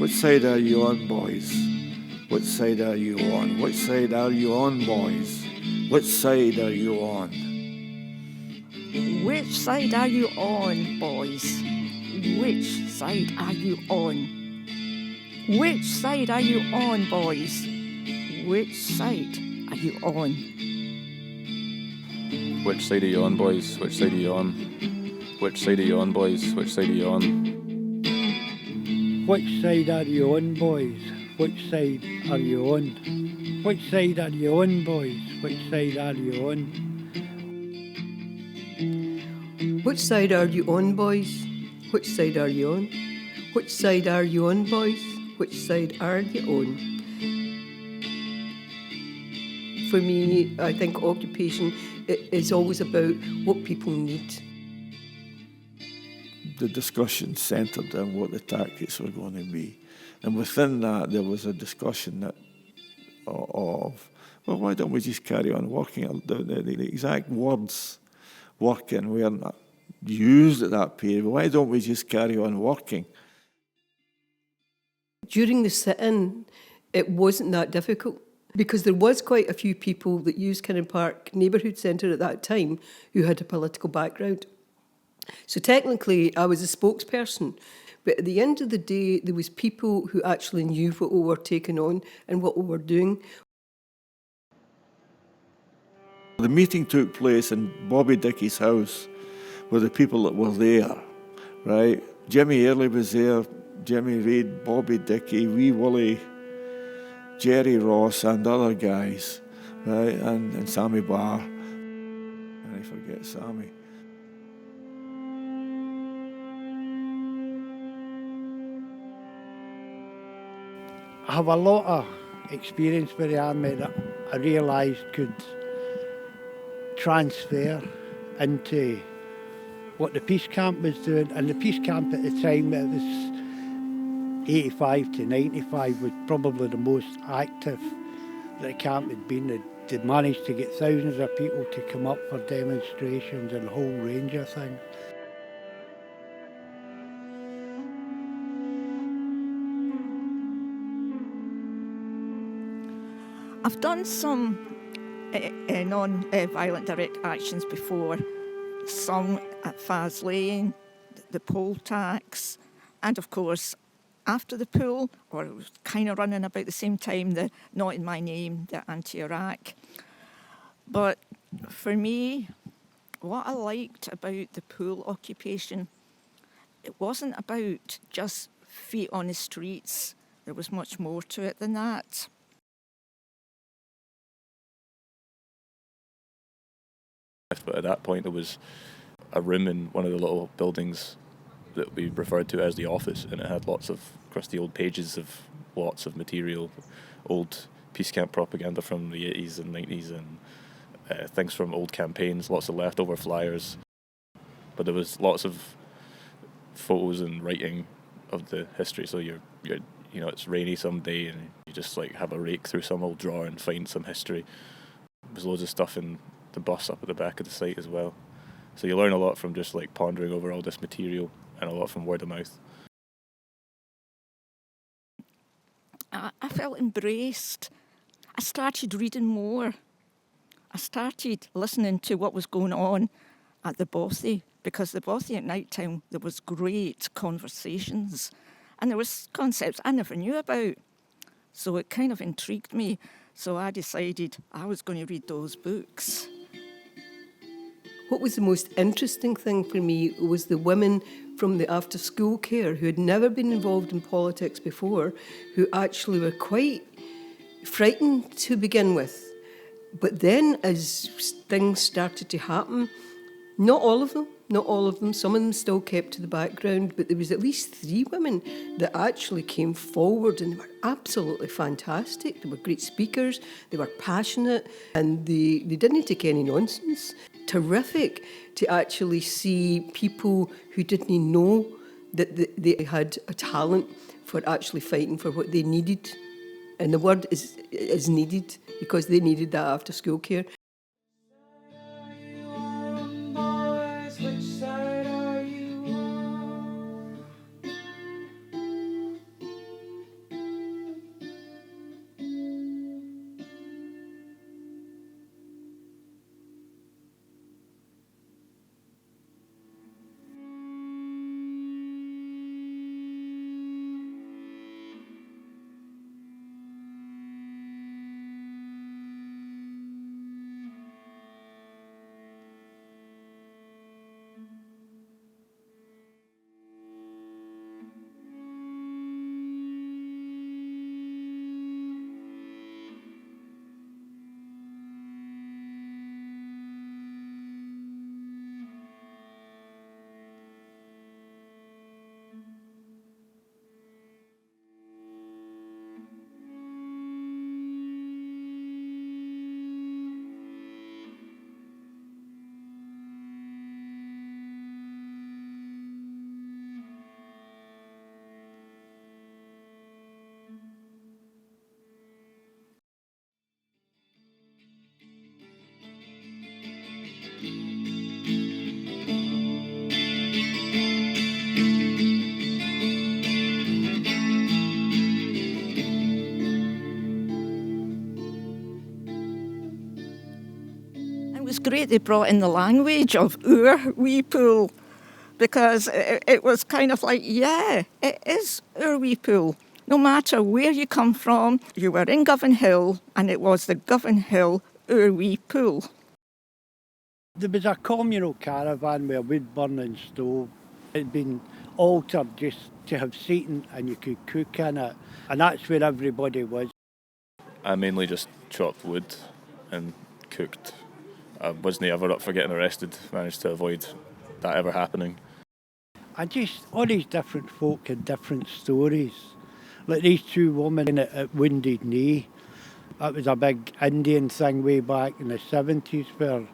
Which side are you on, boys? Which side are you on? Which side are you on, boys? Which side are you on? Which side are you on, boys? Which side are you on? Which side are you on, boys? Which side are you on? Which side are you on, boys? Which side are you on? Which side are you on, boys? Which side are you on? Which side are you on, boys? Which side are you on? Which side are you on, boys? Which side are you on? Which side are you on, boys? Which side are you on? Which side are you on, boys? Which side are you on? For me, I think occupation is always about what people need. The discussion centred on what the tactics were going to be. And within that, there was a discussion of, well, why don't we just carry on working? The exact words working weren't used at that period. Why don't we just carry on working? During the sit-in, it wasn't that difficult because there was quite a few people that used Kinnan Park neighbourhood centre at that time who had a political background. So technically, I was a spokesperson, but at the end of the day, there was people who actually knew what we were taking on and what we were doing. The meeting took place in Bobby Dickey's house with the people that were there, right? Jimmy Earley was there, Jimmy Reid, Bobby Dickey, Wee Woolley, Jerry Ross and other guys, right? And Sammy Barr. And I forget Sammy. I have a lot of experience with the army that I realised could transfer into what the peace camp was doing. And the peace camp at the time, it was 85 to 95, was probably the most active that the camp had been. They managed to get thousands of people to come up for demonstrations and a whole range of things. I've done some non-violent direct actions before, some at Faslane, the poll tax, and of course after the poll, or it was kind of running about the same time, the Not in My Name, the anti-Iraq. But for me, what I liked about the pool occupation, it wasn't about just feet on the streets. There was much more to it than that. But at that point, there was a room in one of the little buildings that we referred to as the office, and it had lots of crusty old pages of lots of material, old peace camp propaganda from the 80s and 90s, and things from old campaigns, lots of leftover flyers. But there was lots of photos and writing of the history. So you're you know, it's rainy some day, and you just like have a rake through some old drawer and find some history. There's loads of stuff in the bus up at the back of the site as well. So you learn a lot from just like pondering over all this material, and a lot from word of mouth. I felt embraced. I started reading more. I started listening to what was going on at the Bothy, because the Bothy at night time, there was great conversations, and there was concepts I never knew about. So it kind of intrigued me. So I decided I was going to read those books. What was the most interesting thing for me was the women from the after-school care who had never been involved in politics before, who actually were quite frightened to begin with. But then as things started to happen, not all of them, some of them still kept to the background, but there was at least 3 women that actually came forward, and they were absolutely fantastic. They were great speakers, they were passionate, and they didn't take any nonsense. Terrific to actually see people who didn't know that they had a talent for actually fighting for what they needed. And the word is needed, because they needed that after school care. it was great they brought in the language of our wee pool, because it was kind of like, yeah, it is our wee pool. No matter where you come from, you were in Govanhill, and it was the Govanhill our wee pool. There was a communal caravan with a wood-burning stove. It had been altered just to have seating and you could cook in it. And that's where everybody was. I mainly just chopped wood and cooked. I wasn't ever up for getting arrested, managed to avoid that ever happening. And just all these different folk had different stories. Like these two women at Wounded Knee. That was a big Indian thing way back in the 70s where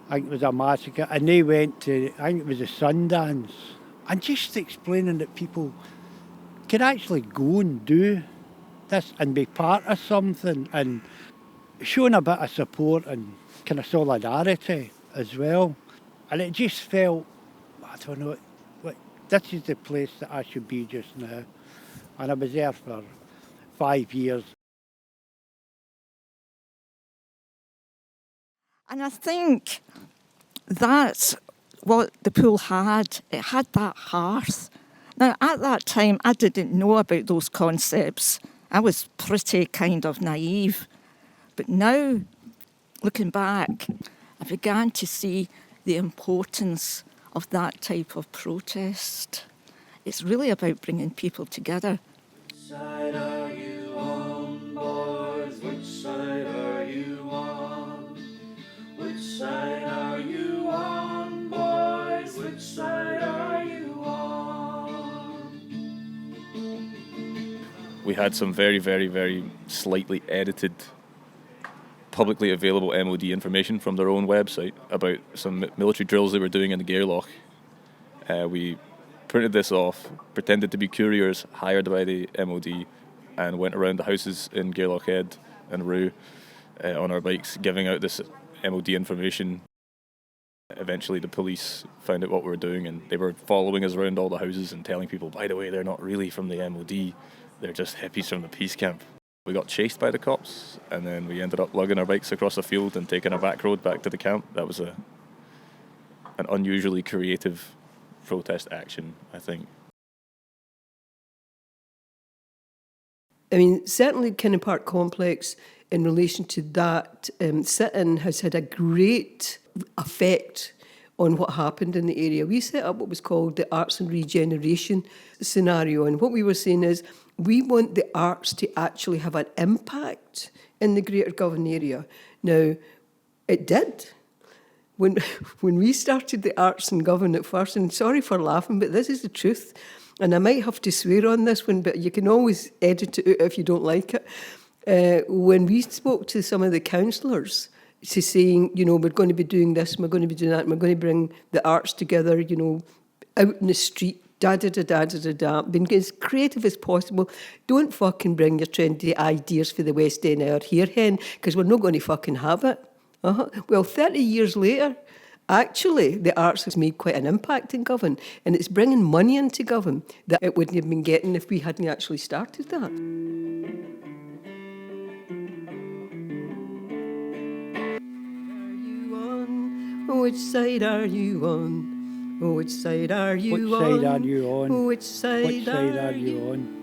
I think it was a massacre. And they went to, I think it was a Sundance. And just explaining that people could actually go and do this and be part of something and showing a bit of support and kind of solidarity as well. And it just felt, I don't know, like, this is the place that I should be just now. And I was there for 5 years. And I think that's what the pool had. It had that hearth. Now, at that time, I didn't know about those concepts. I was pretty kind of naive. But now, looking back, I began to see the importance of that type of protest. It's really about bringing people together. Which side are you on, boys? Which side are you on? Which side are you on, boys? Which side are you on? We had some very, very, very slightly edited, publicly available MOD information from their own website about some military drills they were doing in the Gairloch. We printed this off, pretended to be couriers hired by the MOD, and went around the houses in Gairloch Head and Rue on our bikes, giving out this MOD information. Eventually the police found out what we were doing, and they were following us around all the houses and telling people, by the way, they're not really from the MOD, they're just hippies from the peace camp. We got chased by the cops, and then we ended up lugging our bikes across a field and taking a back road back to the camp. That was an unusually creative protest action, I think. I mean, certainly Kinnan Park Complex in relation to that sit-in has had a great effect on what happened in the area. We set up what was called the Arts and Regeneration scenario, and what we were saying is we want the arts to actually have an impact in the Greater Govan area. Now, it did. When we started the arts in Govan at first, and sorry for laughing, but this is the truth, and I might have to swear on this one, but you can always edit it out if you don't like it. When we spoke to some of the councillors, to saying, you know, we're going to be doing this, and we're going to be doing that, and we're going to bring the arts together, you know, out in the street, being as creative as possible. Don't fucking bring your trendy ideas for the West End or here, hen, because we're not going to fucking have it. Well, 30 years later, actually, the arts has made quite an impact in Govan, and it's bringing money into Govan that it wouldn't have been getting if we hadn't actually started that. Which side are you on? Which side are you on? Which side are you on? Which side are you on?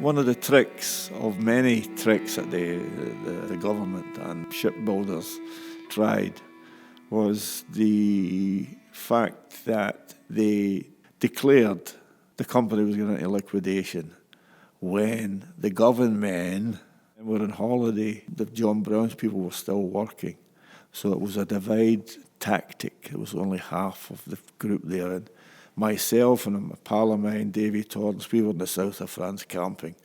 One of the tricks of many tricks that the government and shipbuilders tried was the fact that they declared the company was going into liquidation when the government were on holiday. The John Brown's people were still working. So it was a divide tactic. It was only half of the group there. And myself and a pal of mine, Davy Torrance, we were in the south of France camping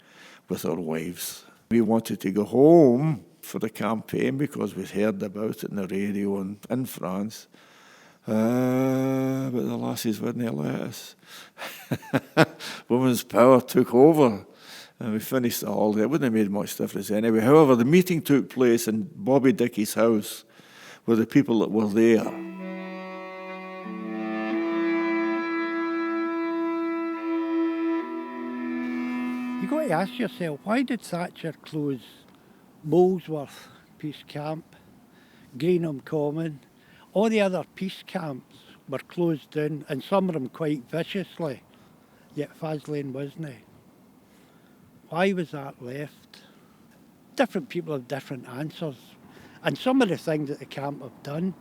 with our wives. We wanted to go home for the campaign because we'd heard about it on the radio in France. But the lassies wouldn't let us. Women's power took over. And we finished the holiday. It wouldn't have made much difference anyway. However, the meeting took place in Bobby Dickie's house with the people that were there. You've got to ask yourself, why did Thatcher close Molesworth Peace Camp, Greenham Common? All the other peace camps were closed down, and some of them quite viciously, yet Faslane wasn't. Why was that left? Different people have different answers. And some of the things that the camp have done,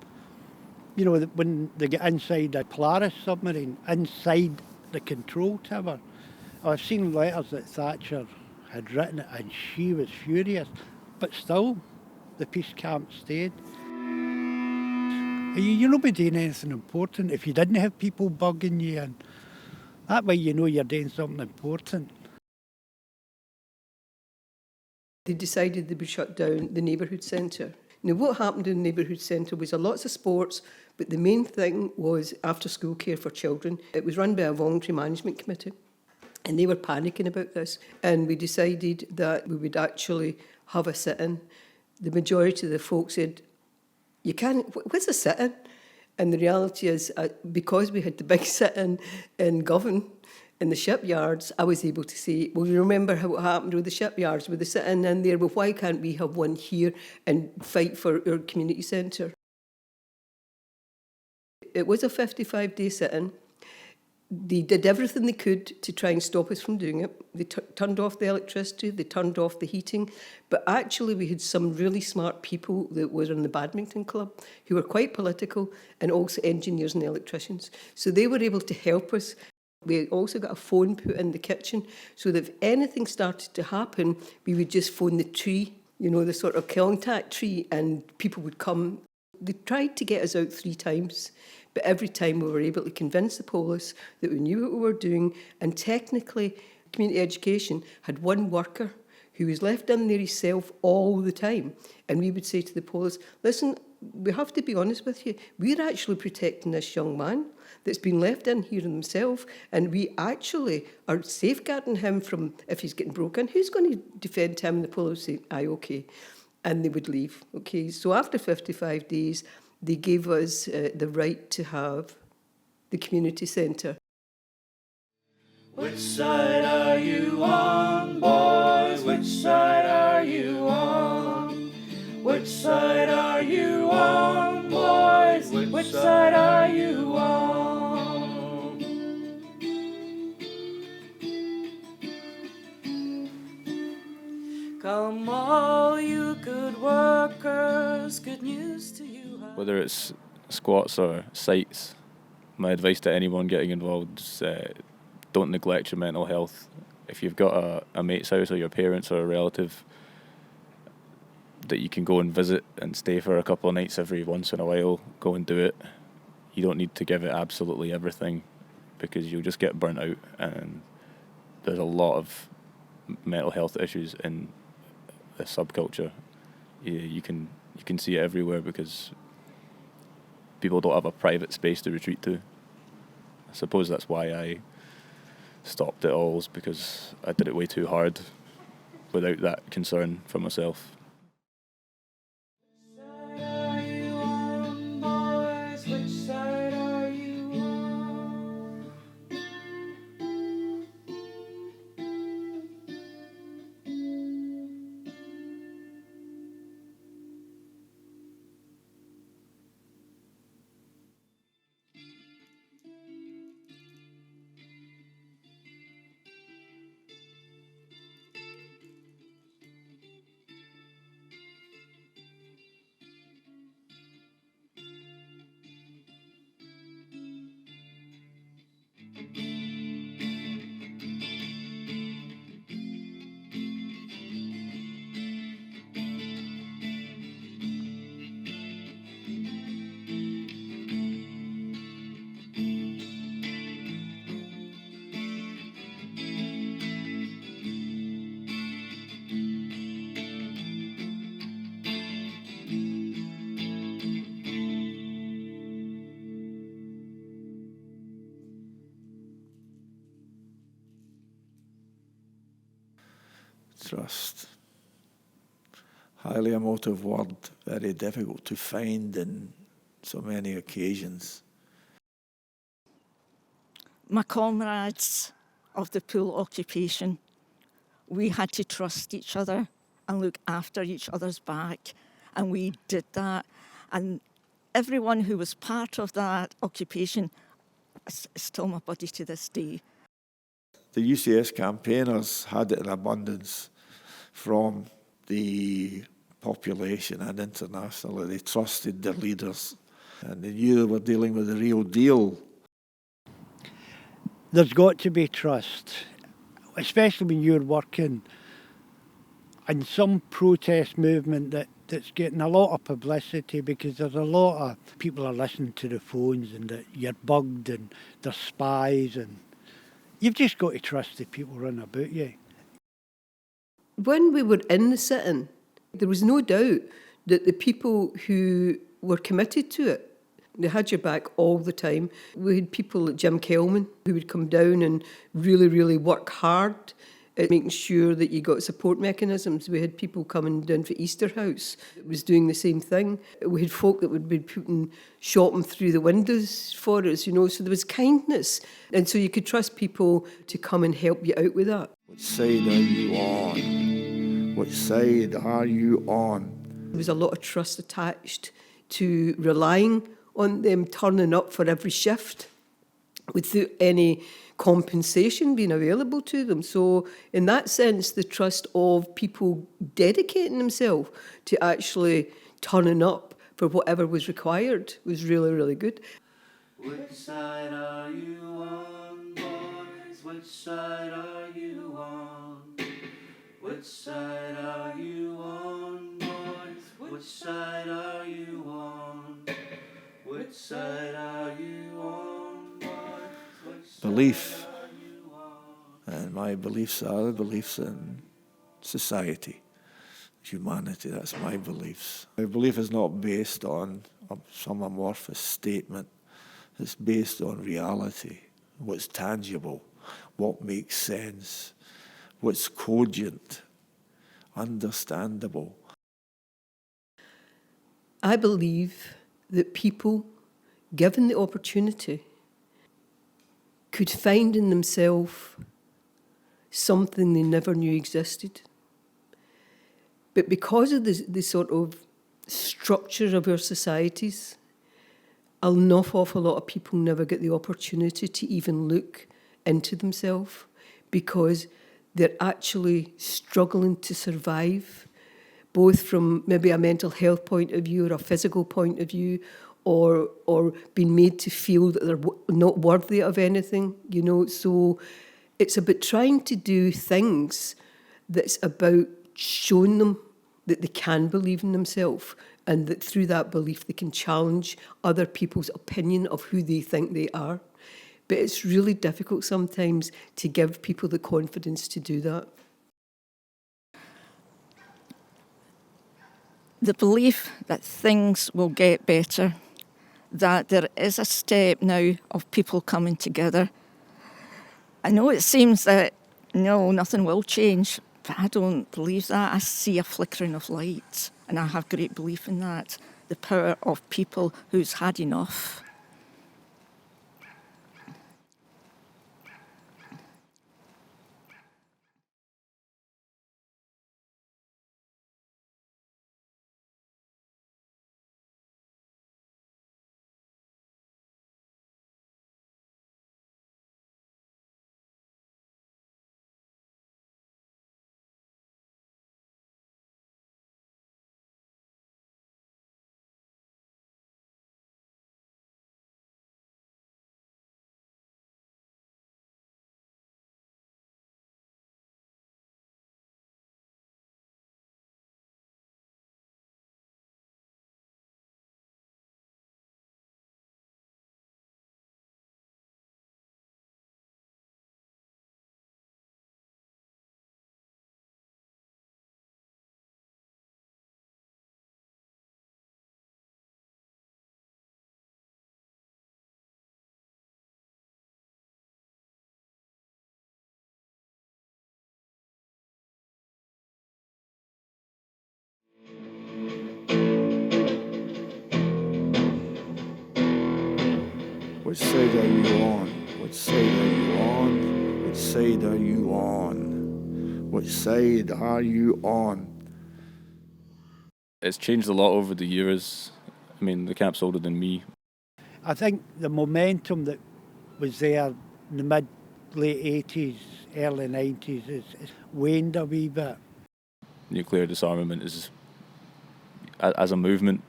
you know, when they get inside a Polaris submarine, inside the control tower, I've seen letters that Thatcher had written it and she was furious. But still, the peace camp stayed. You're not doing anything important if you didn't have people bugging you, and that way you know you're doing something important. They decided they would shut down the neighbourhood centre. Now, what happened in the neighbourhood centre was lots of sports, but the main thing was after-school care for children. It was run by a voluntary management committee, and they were panicking about this. And we decided that we would actually have a sit-in. The majority of the folks said, "You can't, what's a sit-in?" And the reality is, because we had the big sit-in in Govan, in the shipyards, I was able to say, well, you remember how it happened with the shipyards, with the sit-in in there, well, why can't we have one here and fight for our community centre? It was a 55-day sit-in. They did everything they could to try and stop us from doing it. They turned off the electricity, they turned off the heating, but actually we had some really smart people that were in the badminton club who were quite political, and also engineers and electricians. So they were able to help us. We also got a phone put in the kitchen so that if anything started to happen, we would just phone the tree, you know, the sort of contact tree, and people would come. They tried to get us out 3 times, but every time we were able to convince the police that we knew what we were doing. And technically, community education had one worker who was left in there himself all the time. And we would say to the police, listen, we have to be honest with you, we're actually protecting this young man that's been left in here himself, and we actually are safeguarding him from, if he's getting broken, who's going to defend him? And the police say, aye, okay. And they would leave. Okay, so after 55 days, they gave us the right to have the community centre. Which side are you on, boys? Which side are you on? Which side are you on, boys? Which side are you on? Come all you good workers, good news to you. Whether it's squats or sites, my advice to anyone getting involved is don't neglect your mental health. If you've got a mate's house or your parents or a relative that you can go and visit and stay for a couple of nights every once in a while, go and do it. You don't need to give it absolutely everything because you'll just get burnt out, and there's a lot of mental health issues in the subculture. You can see it everywhere because people don't have a private space to retreat to. I suppose that's why I stopped it all, is because I did it way too hard without that concern for myself. Trust. Highly emotive word, very difficult to find in so many occasions. My comrades of the pool occupation, we had to trust each other and look after each other's back, and we did that. And everyone who was part of that occupation is still my buddy to this day. The UCS campaigners had it in abundance from the population and internationally. They trusted their leaders and they knew they were dealing with the real deal. There's got to be trust, especially when you're working in some protest movement that's getting a lot of publicity, because there's a lot of people are listening to the phones and that you're bugged and there's spies, and you've just got to trust the people running about you. When we were in the sit-in, there was no doubt that the people who were committed to it, they had your back all the time. We had people like Jim Kelman who would come down and really, really work hard at making sure that you got support mechanisms. We had people coming down for Easter House that was doing the same thing. We had folk that would be putting shopping through the windows for us, so there was kindness. And so you could trust people to come and help you out with that. Which side are you on? Which side are you on? There was a lot of trust attached to relying on them turning up for every shift without any compensation being available to them. So in that sense, the trust of people dedicating themselves to actually turning up for whatever was required was really, really good. Which side are you on, boys? Which side are you on? Which side are you on, boys? Which side are you on? Which side are you on, boys? Which side Belief. are you on? And my beliefs are the beliefs in society, humanity. That's my beliefs. My belief is not based on some amorphous statement. It's based on reality, what's tangible, what makes sense, what's cogent, understandable. I believe that people, given the opportunity, could find in themselves something they never knew existed. But because of the sort of structure of our societies, an awful lot of people never get the opportunity to even look into themselves because they're actually struggling to survive, both from maybe a mental health point of view or a physical point of view, or being made to feel that they're not worthy of anything, So it's about trying to do things that's about showing them that they can believe in themselves and that through that belief they can challenge other people's opinion of who they think they are. But it's really difficult sometimes to give people the confidence to do that. The belief that things will get better, that there is a step now of people coming together. I know it seems that, no, nothing will change, but I don't believe that. I see a flickering of light, and I have great belief in that. The power of people who's had enough. Which side are you on? Which side are you on? Which side are you on? Which side are you on? It's changed a lot over the years. I mean, the camp's older than me. I think the momentum that was there in the late 80s, early 90s is waned a wee bit. Nuclear disarmament is, as a movement,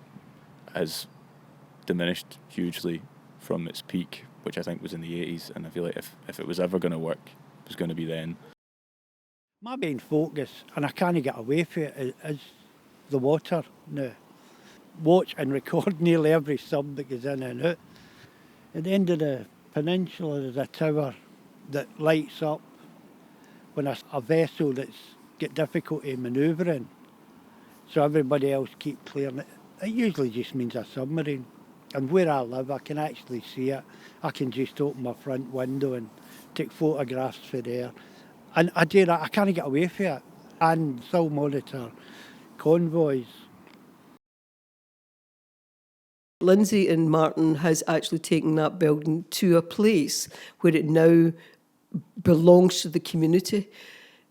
has diminished hugely from its peak, which I think was in the 80s, and I feel like if it was ever going to work, it was going to be then. My main focus, and I can't get away from it, is the water now. Watch and record nearly every sub that goes in and out. At the end of the peninsula there's a tower that lights up when a vessel that's got difficulty manoeuvring, so everybody else keep clearing it. It usually just means a submarine. And where I live, I can actually see it. I can just open my front window and take photographs for there. And I do that, I can't get away from it. And still monitor convoys. Lindsay and Martin has actually taken that building to a place where it now belongs to the community.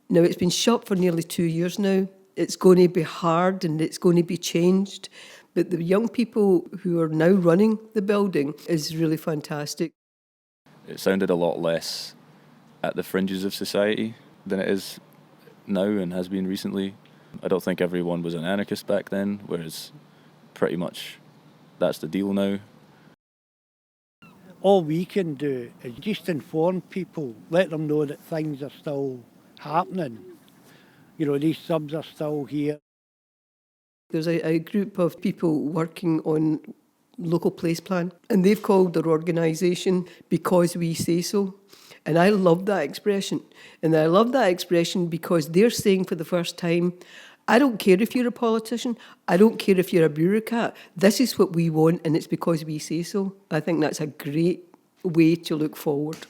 Now, it's been shut for nearly 2 years now. It's going to be hard and it's going to be changed. But the young people who are now running the building is really fantastic. It sounded a lot less at the fringes of society than it is now and has been recently. I don't think everyone was an anarchist back then, whereas pretty much that's the deal now. All we can do is just inform people, let them know that things are still happening. You know, these subs are still here. There's a group of people working on local place plan, and they've called their organisation Because We Say So. And I love that expression. And I love that expression because they're saying for the first time, I don't care if you're a politician, I don't care if you're a bureaucrat, this is what we want and it's because we say so. I think that's a great way to look forward.